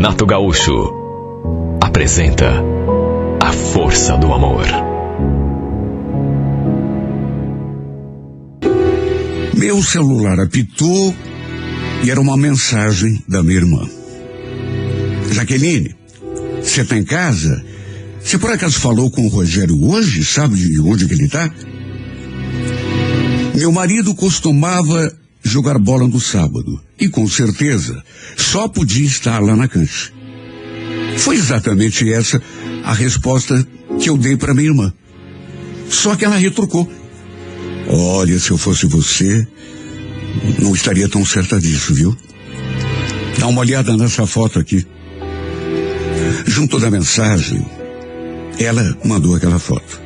Renato Gaúcho apresenta A Força do Amor. Meu celular apitou e era uma mensagem da minha irmã. Jaqueline, você tá em casa? Você por acaso falou com o Rogério hoje? Sabe de onde que ele tá? Meu marido costumava jogar bola no sábado e com certeza só podia estar lá na cancha. Foi exatamente essa a resposta que eu dei para minha irmã. Só que ela retrucou. Olha, se eu fosse você, não estaria tão certa disso, viu? Dá uma olhada nessa foto aqui. Junto da mensagem, ela mandou aquela foto.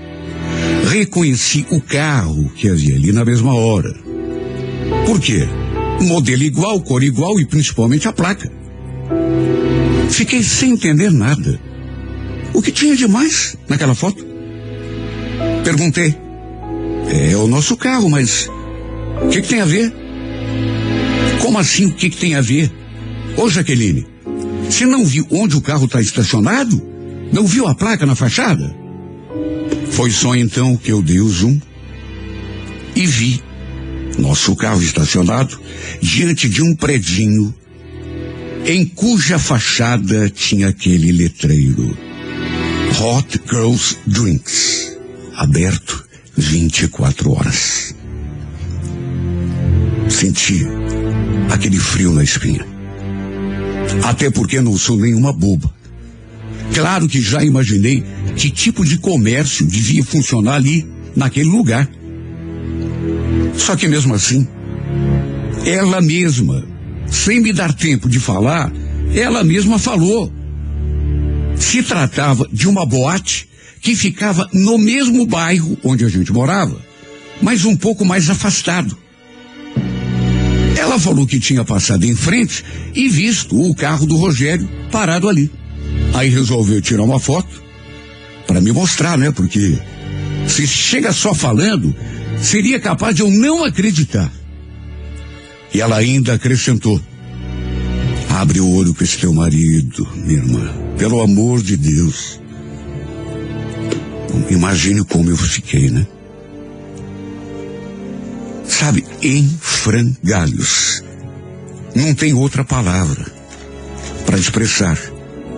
Reconheci o carro que havia ali na mesma hora. Por quê? Modelo igual, cor igual e principalmente a placa. Fiquei sem entender nada. O que tinha de mais naquela foto? Perguntei. É o nosso carro, mas o que tem a ver? Como assim o que tem a ver? Ô Jaqueline, você não viu onde o carro está estacionado? Não viu a placa na fachada? Foi só então que eu dei o zoom e vi nosso carro estacionado diante de um predinho em cuja fachada tinha aquele letreiro: Hot Girls Drinks, aberto 24 horas. Senti aquele frio na espinha. Até porque não sou nenhuma boba. Claro que já imaginei que tipo de comércio devia funcionar ali, naquele lugar. Só que mesmo assim, ela mesma, sem me dar tempo de falar, ela mesma falou. Se tratava de uma boate que ficava no mesmo bairro onde a gente morava, mas um pouco mais afastado. Ela falou que tinha passado em frente e visto o carro do Rogério parado ali. Aí resolveu tirar uma foto para me mostrar, né? Porque se chega só falando, seria capaz de eu não acreditar. E ela ainda acrescentou: abre o olho com esse teu marido, minha irmã. Pelo amor de Deus. Imagine como eu fiquei, né? Sabe, em frangalhos. Não tem outra palavra para expressar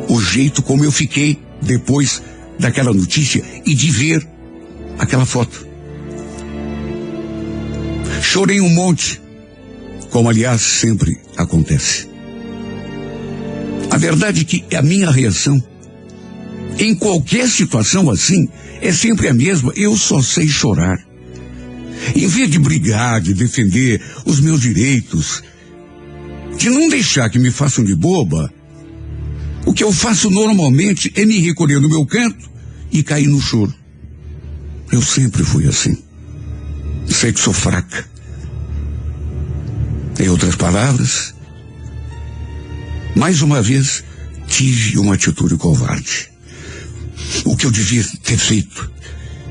o jeito como eu fiquei depois daquela notícia e de ver aquela foto. Chorei um monte, como aliás sempre acontece. A verdade é que a minha reação em qualquer situação assim é sempre a mesma. Eu só sei chorar. Em vez de brigar, de defender os meus direitos, de não deixar que me façam de boba, o que eu faço normalmente é me recolher no meu canto e cair no choro. Eu sempre fui assim. Sei que sou fraca. Em outras palavras, mais uma vez tive uma atitude covarde. O que eu devia ter feito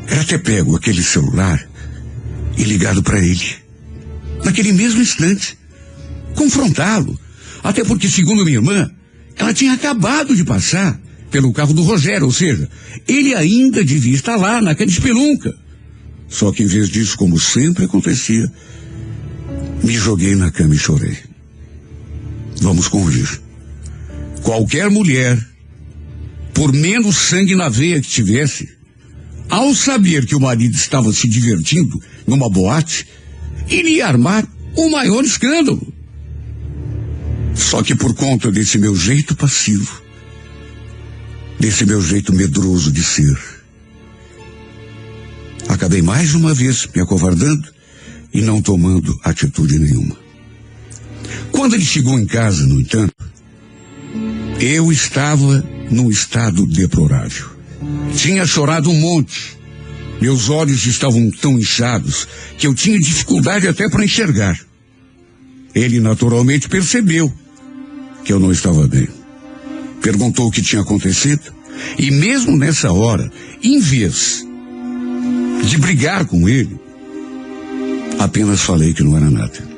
era ter pego aquele celular e ligado para ele. Naquele mesmo instante. Confrontá-lo. Até porque, segundo minha irmã, ela tinha acabado de passar pelo carro do Rogério, ou seja, ele ainda devia estar lá naquela espelunca. Só que em vez disso, como sempre acontecia, me joguei na cama e chorei. Vamos convir. Qualquer mulher, por menos sangue na veia que tivesse, ao saber que o marido estava se divertindo numa boate, iria armar o maior escândalo. Só que por conta desse meu jeito passivo, desse meu jeito medroso de ser, acabei mais uma vez me acovardando e não tomando atitude nenhuma. Quando ele chegou em casa, no entanto, eu estava num estado deplorável. Tinha chorado um monte. Meus olhos estavam tão inchados que eu tinha dificuldade até para enxergar. Ele naturalmente percebeu que eu não estava bem. Perguntou o que tinha acontecido e mesmo nessa hora, em vez de brigar com ele, apenas falei que não era nada.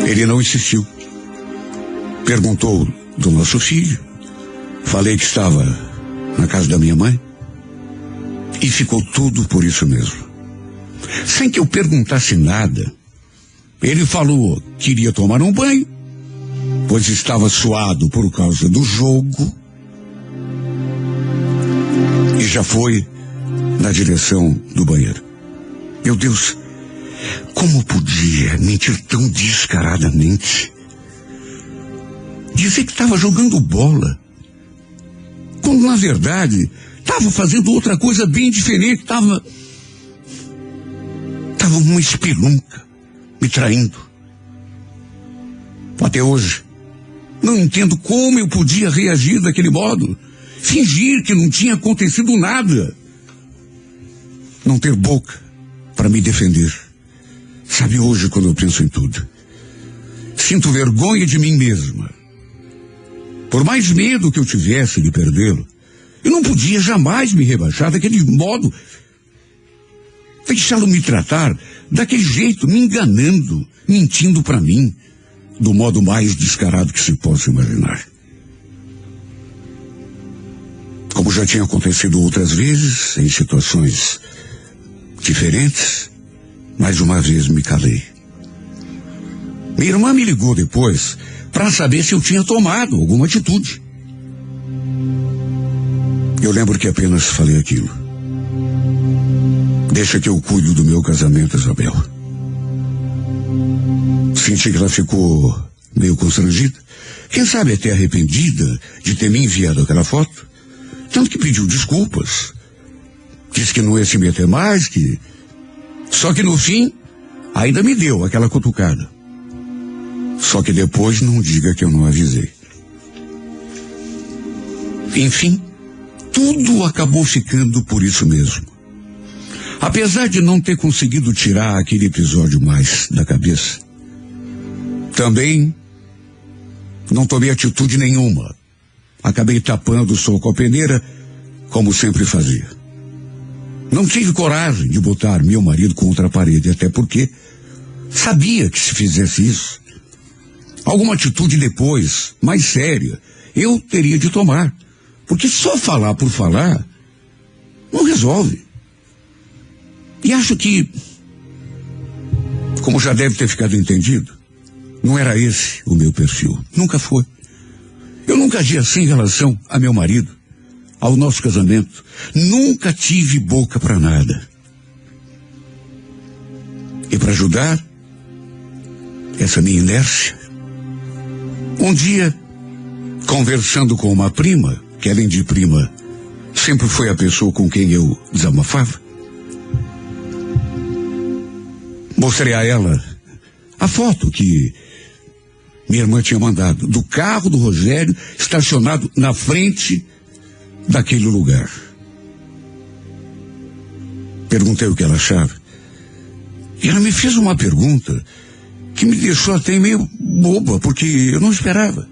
Ele não insistiu. Perguntou do nosso filho. Falei que estava na casa da minha mãe. E ficou tudo por isso mesmo. Sem que eu perguntasse nada, ele falou que iria tomar um banho, pois estava suado por causa do jogo, e já foi na direção do banheiro. Meu Deus, como podia mentir tão descaradamente? Dizer que estava jogando bola, quando na verdade estava fazendo outra coisa bem diferente, estava uma espelunca me traindo. Até hoje, não entendo como eu podia reagir daquele modo, fingir que não tinha acontecido nada, não ter boca para me defender. Sabe, hoje, quando eu penso em tudo, sinto vergonha de mim mesma. Por mais medo que eu tivesse de perdê-lo, eu não podia jamais me rebaixar daquele modo, deixá-lo me tratar daquele jeito, me enganando, mentindo para mim, do modo mais descarado que se possa imaginar. Como já tinha acontecido outras vezes, em situações diferentes, mais uma vez me calei. Minha irmã me ligou depois para saber se eu tinha tomado alguma atitude. Eu lembro que apenas falei aquilo: deixa que eu cuido do meu casamento, Isabel. Senti que ela ficou meio constrangida, quem sabe até arrependida de ter me enviado aquela foto, tanto que pediu desculpas, disse que não ia se meter mais, só que no fim ainda me deu aquela cutucada. Só que depois não diga que eu não avisei. Enfim, tudo acabou ficando por isso mesmo. Apesar de não ter conseguido tirar aquele episódio mais da cabeça, também não tomei atitude nenhuma. Acabei tapando o sol com a peneira, como sempre fazia. Não tive coragem de botar meu marido contra a parede, até porque sabia que se fizesse isso, alguma atitude depois, mais séria, eu teria de tomar. Porque só falar por falar não resolve. E acho que, como já deve ter ficado entendido, não era esse o meu perfil. Nunca foi. Eu nunca agi assim em relação a meu marido, ao nosso casamento. Nunca tive boca para nada. E para ajudar essa minha inércia, um dia, conversando com uma prima, que além de prima, sempre foi a pessoa com quem eu desabafava, mostrei a ela a foto que minha irmã tinha mandado do carro do Rogério estacionado na frente daquele lugar. Perguntei o que ela achava. E ela me fez uma pergunta que me deixou até meio boba, porque eu não esperava.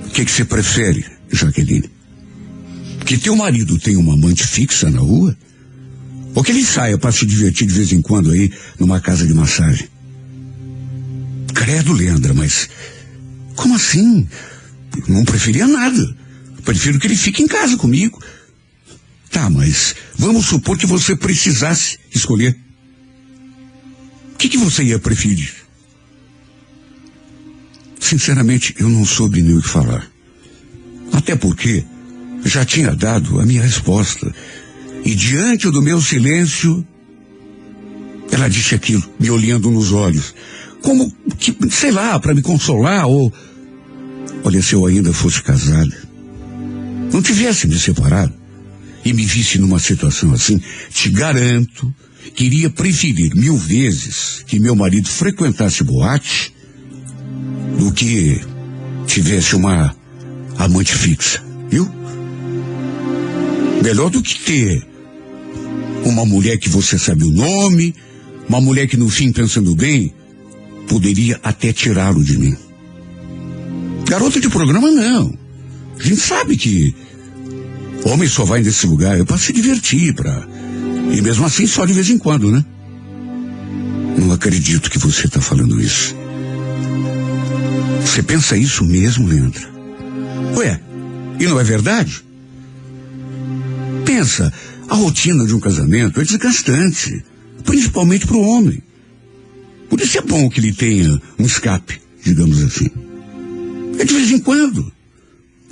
O que você prefere, Jaqueline? Que teu marido tenha uma amante fixa na rua? Ou que ele saia para se divertir de vez em quando aí numa casa de massagem? Credo, Leandra, mas como assim? Eu não preferia nada. Prefiro que ele fique em casa comigo. Tá, mas vamos supor que você precisasse escolher. O que você ia preferir? Sinceramente, eu não soube nem o que falar. Até porque já tinha dado a minha resposta. E diante do meu silêncio, ela disse aquilo, me olhando nos olhos. Como que, sei lá, para me consolar ou... Olha, se eu ainda fosse casada, não tivesse me separado e me visse numa situação assim, te garanto que iria preferir 1000 vezes que meu marido frequentasse boate do que tivesse uma amante fixa, viu? Melhor do que ter uma mulher que você sabe o nome, uma mulher que no fim, pensando bem, poderia até tirá-lo de mim. Garota de programa, não. A gente sabe que homem só vai nesse lugar para se divertir, e mesmo assim só de vez em quando, né? Não acredito que você está falando isso. Você pensa isso mesmo, Leandra? Ué, e não é verdade? Pensa, a rotina de um casamento é desgastante, principalmente para o homem. Por isso é bom que ele tenha um escape, digamos assim. É de vez em quando.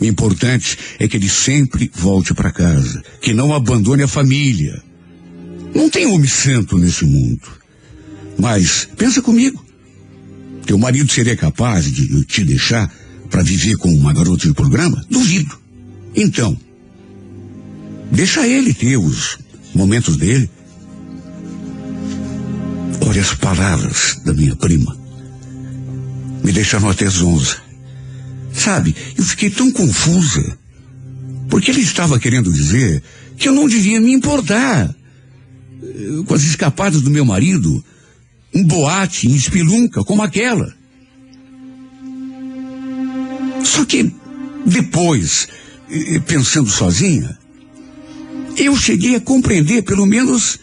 O importante é que ele sempre volte para casa, que não abandone a família. Não tem homem santo nesse mundo. Mas, pensa comigo, teu marido seria capaz de te deixar para viver com uma garota de programa? Duvido. Então, deixa ele ter os momentos dele. Olha, as palavras da minha prima me deixaram até zonza. Sabe, eu fiquei tão confusa, porque ele estava querendo dizer que eu não devia me importar com as escapadas do meu marido, um boate em espelunca como aquela. Só que depois, pensando sozinha, eu cheguei a compreender, pelo menos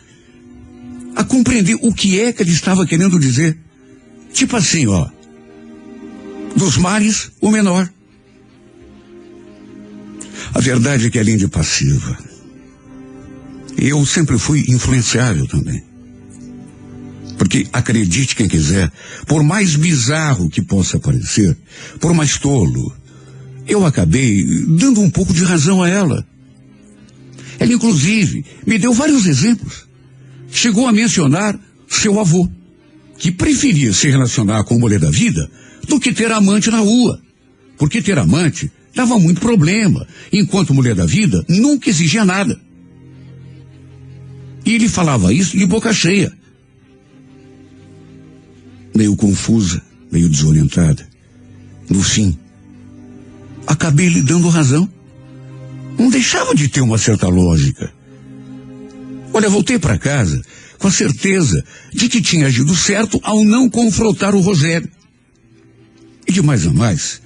a compreender o que é que ele estava querendo dizer. Tipo assim, ó, dos males, o menor. A verdade é que, além de passiva, eu sempre fui influenciável também. Porque, acredite quem quiser, por mais bizarro que possa parecer, por mais tolo, eu acabei dando um pouco de razão a ela. Ela, inclusive, me deu vários exemplos. Chegou a mencionar seu avô, que preferia se relacionar com mulher da vida do que ter amante na rua. Porque ter amante dava muito problema, enquanto mulher da vida nunca exigia nada. E ele falava isso de boca cheia. Meio confusa, meio desorientada. No fim, acabei lhe dando razão. Não deixava de ter uma certa lógica. Olha, voltei para casa com a certeza de que tinha agido certo ao não confrontar o Rogério. E de mais a mais,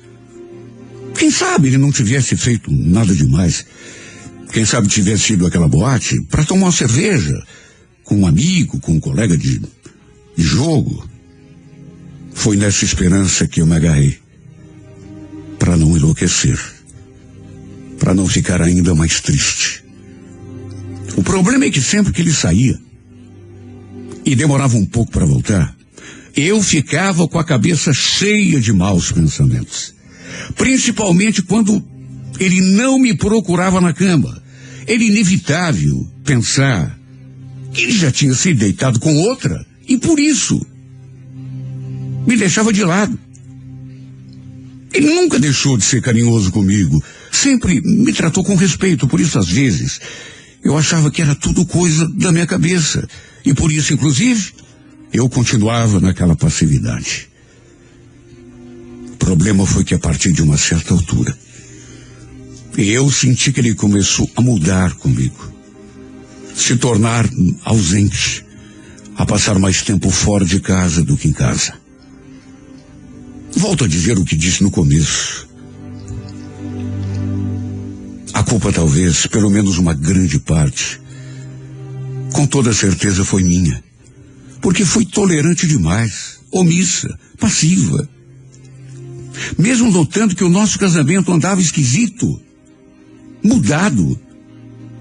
quem sabe ele não tivesse feito nada demais. Quem sabe tivesse ido àquela boate para tomar uma cerveja com um amigo, com um colega de jogo. Foi nessa esperança que eu me agarrei, para não enlouquecer, para não ficar ainda mais triste. O problema é que sempre que ele saía e demorava um pouco para voltar, eu ficava com a cabeça cheia de maus pensamentos. Principalmente quando ele não me procurava na cama. Era inevitável pensar que ele já tinha se deitado com outra e por isso me deixava de lado. Ele nunca deixou de ser carinhoso comigo. Sempre me tratou com respeito. Por isso, às vezes, eu achava que era tudo coisa da minha cabeça. E por isso, inclusive, eu continuava naquela passividade. O problema foi que, a partir de uma certa altura, eu senti que ele começou a mudar comigo. Se tornar ausente. A passar mais tempo fora de casa do que em casa. Volto a dizer o que disse no começo. A culpa talvez, pelo menos uma grande parte, com toda certeza foi minha. Porque fui tolerante demais, omissa, passiva. Mesmo notando que o nosso casamento andava esquisito, mudado,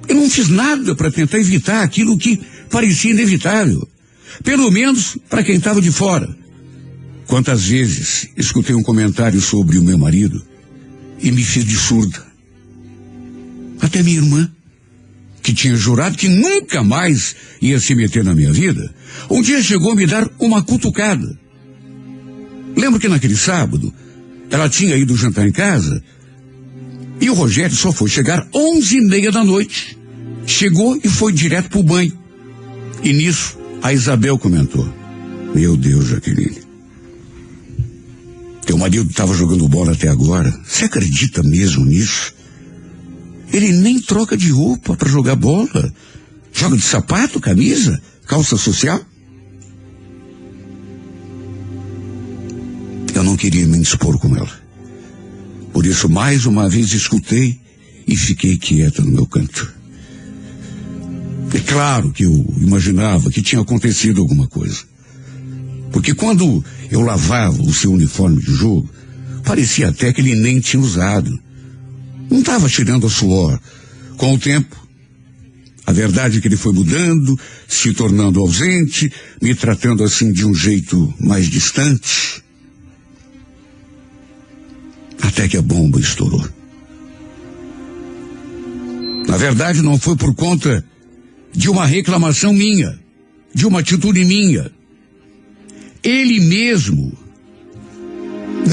eu não fiz nada para tentar evitar aquilo que parecia inevitável. Pelo menos para quem estava de fora. Quantas vezes escutei um comentário sobre o meu marido e me fiz de surda. Até minha irmã, que tinha jurado que nunca mais ia se meter na minha vida, um dia chegou a me dar uma cutucada. Lembro que naquele sábado, ela tinha ido jantar em casa e o Rogério só foi chegar 11h30 da noite. Chegou e foi direto pro banho. E nisso, a Isabel comentou: meu Deus, Jaqueline, teu marido estava jogando bola até agora. Você acredita mesmo nisso? Ele nem troca de roupa para jogar bola. Joga de sapato, camisa, calça social. Eu não queria me indispor com ela. Por isso, mais uma vez, escutei e fiquei quieta no meu canto. É claro que eu imaginava que tinha acontecido alguma coisa. Porque quando eu lavava o seu uniforme de jogo, parecia até que ele nem tinha usado. Não estava tirando a suor. Com o tempo, a verdade é que ele foi mudando, se tornando ausente, me tratando assim de um jeito mais distante. Até que a bomba estourou. Na verdade, não foi por conta de uma reclamação minha, de uma atitude minha. Ele mesmo,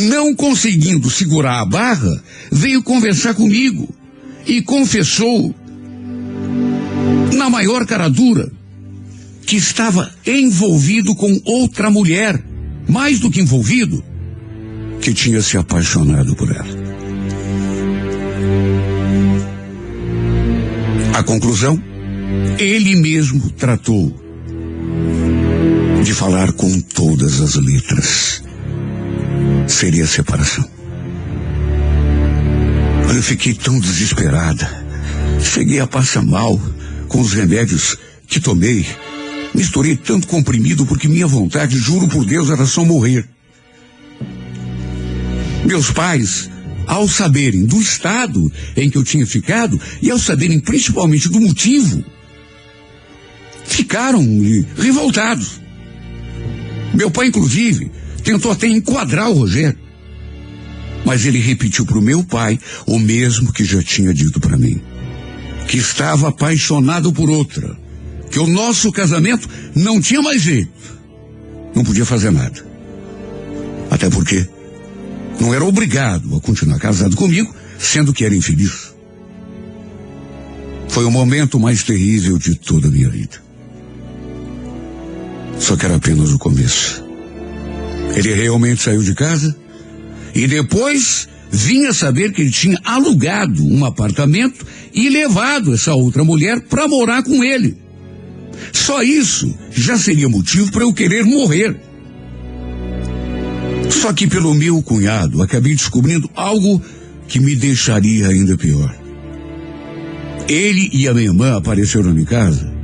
não conseguindo segurar a barra, veio conversar comigo e confessou, na maior cara dura, que estava envolvido com outra mulher, mais do que envolvido, que tinha se apaixonado por ela. A conclusão, ele mesmo tratou de falar com todas as letras. Seria separação. Eu fiquei tão desesperada. Cheguei a passar mal com os remédios que tomei. Misturei tanto comprimido porque minha vontade, juro por Deus, era só morrer. Meus pais, ao saberem do estado em que eu tinha ficado e ao saberem principalmente do motivo, ficaram revoltados. Meu pai, inclusive, tentou até enquadrar o Rogério. Mas ele repetiu para o meu pai o mesmo que já tinha dito para mim. Que estava apaixonado por outra. Que o nosso casamento não tinha mais jeito. Não podia fazer nada. Até porque não era obrigado a continuar casado comigo, sendo que era infeliz. Foi o momento mais terrível de toda a minha vida. Só que era apenas o começo. Ele realmente saiu de casa e depois vinha saber que ele tinha alugado um apartamento e levado essa outra mulher para morar com ele. Só isso já seria motivo para eu querer morrer. Só que pelo meu cunhado acabei descobrindo algo que me deixaria ainda pior. Ele e a minha irmã apareceram em casa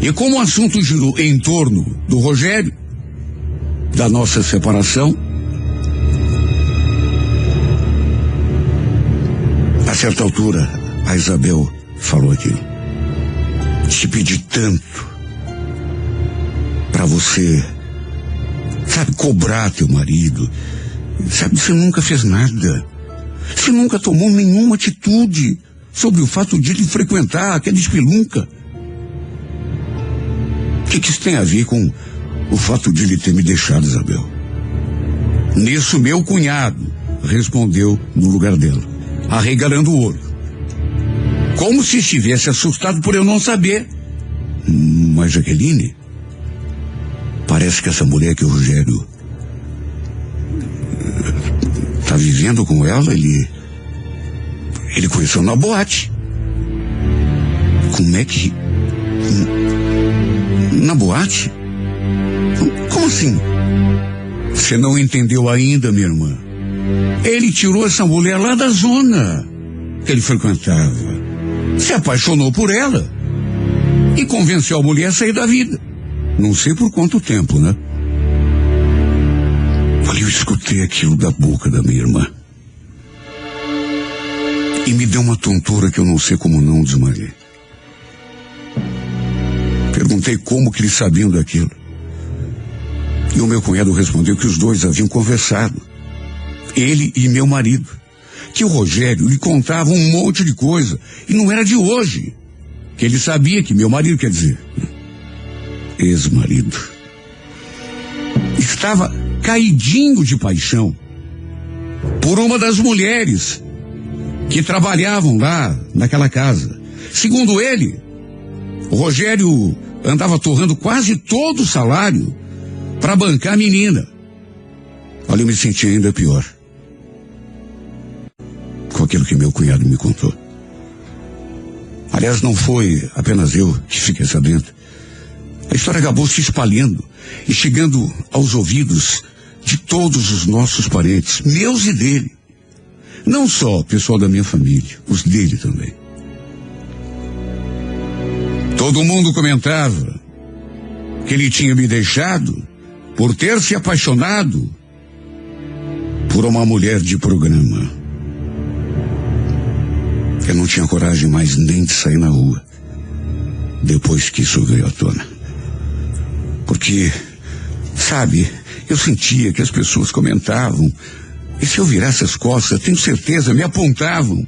e como o assunto girou em torno do Rogério, da nossa separação, a certa altura a Isabel falou aquilo. Te pedi tanto para você, sabe, cobrar teu marido. Sabe, você nunca fez nada. Você nunca tomou nenhuma atitude sobre o fato de ele frequentar aquela espelunca. O que isso tem a ver com o fato de ele ter me deixado, Isabel? Nisso, meu cunhado respondeu no lugar dela, arregalando o olho, como se estivesse assustado por eu não saber. Mas, Jaqueline, parece que essa mulher que o Rogério tá vivendo com ela, ele conheceu na boate. Como é que... Na boate? Como assim? Você não entendeu ainda, minha irmã. Ele tirou essa mulher lá da zona que ele frequentava. Se apaixonou por ela e convenceu a mulher a sair da vida. Não sei por quanto tempo, né? Olha, eu escutei aquilo da boca da minha irmã e me deu uma tontura que eu não sei como não desmaiei. Perguntei como que eles sabiam daquilo. E o meu cunhado respondeu que os dois haviam conversado, ele e meu marido, que o Rogério lhe contava um monte de coisa, e não era de hoje, que ele sabia que meu marido, quer dizer, ex-marido, estava caidinho de paixão por uma das mulheres que trabalhavam lá naquela casa. Segundo ele, o Rogério andava torrando quase todo o salário para bancar a menina. Olha, eu me senti ainda pior com aquilo que meu cunhado me contou. Aliás, não foi apenas eu que fiquei sabendo. A história acabou se espalhando e chegando aos ouvidos de todos os nossos parentes, meus e dele. Não só o pessoal da minha família, os dele também. Todo mundo comentava que ele tinha me deixado por ter se apaixonado por uma mulher de programa. Eu não tinha coragem mais nem de sair na rua, depois que isso veio à tona. Porque, sabe, eu sentia que as pessoas comentavam, e se eu virasse as costas, tenho certeza, me apontavam.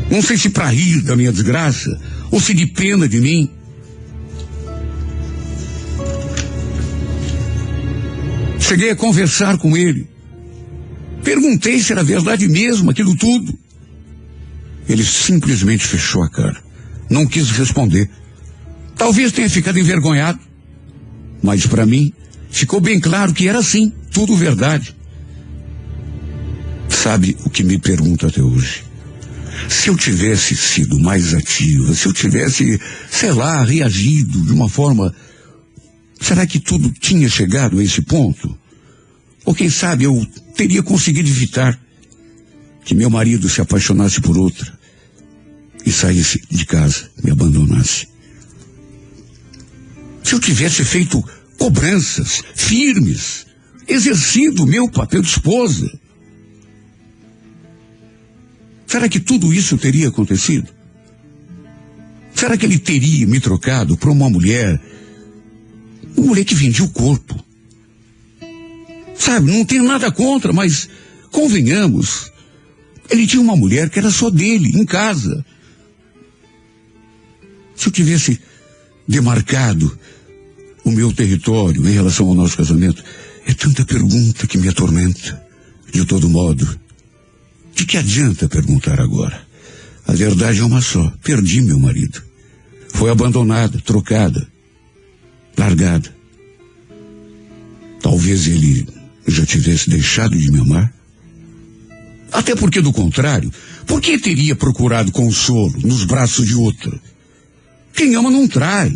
Não sei se para rir da minha desgraça, ou se de pena de mim. Cheguei a conversar com ele. Perguntei se era verdade mesmo aquilo tudo. Ele simplesmente fechou a cara. Não quis responder. Talvez tenha ficado envergonhado. Mas para mim, ficou bem claro que era assim, tudo verdade. Sabe o que me pergunto até hoje? Se eu tivesse sido mais ativa, se eu tivesse, sei lá, reagido de uma forma, será que tudo tinha chegado a esse ponto? Ou quem sabe eu teria conseguido evitar que meu marido se apaixonasse por outra e saísse de casa, me abandonasse. Se eu tivesse feito cobranças firmes, exercido o meu papel de esposa, será que tudo isso teria acontecido? Será que ele teria me trocado por uma mulher que vendia o corpo? Sabe, não tenho nada contra, mas convenhamos, ele tinha uma mulher que era só dele, em casa. Se eu tivesse demarcado o meu território em relação ao nosso casamento, é tanta pergunta que me atormenta. De todo modo, de que adianta perguntar agora? A verdade é uma só. Perdi meu marido. Foi abandonada, trocada, largada. Talvez ele já tivesse deixado de me amar. Até porque, do contrário, por que teria procurado consolo nos braços de outra? Quem ama não trai.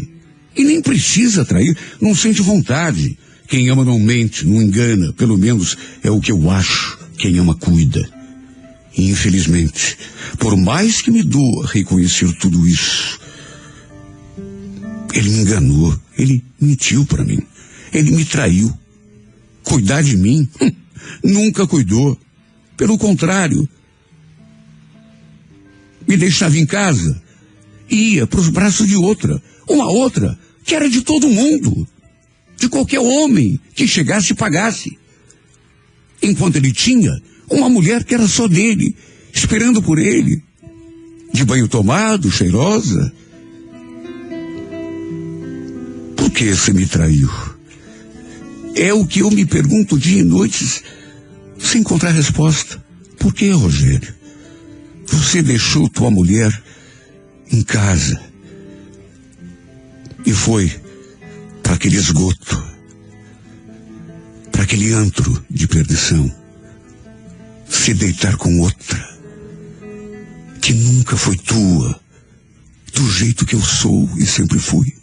E nem precisa trair, não sente vontade. Quem ama não mente, não engana. Pelo menos é o que eu acho. Quem ama cuida. E infelizmente, por mais que me doa reconhecer tudo isso, ele me enganou, ele mentiu para mim, ele me traiu. Cuidar de mim? Nunca cuidou. Pelo contrário, me deixava em casa, ia para os braços de outra, uma outra que era de todo mundo, de qualquer homem que chegasse e pagasse. Enquanto ele tinha uma mulher que era só dele, esperando por ele, de banho tomado, cheirosa. Por que você me traiu? É o que eu me pergunto dia e noite, sem encontrar resposta. Por que, Rogério? Você deixou tua mulher em casa e foi para aquele esgoto, para aquele antro de perdição, se deitar com outra que nunca foi tua, do jeito que eu sou e sempre fui.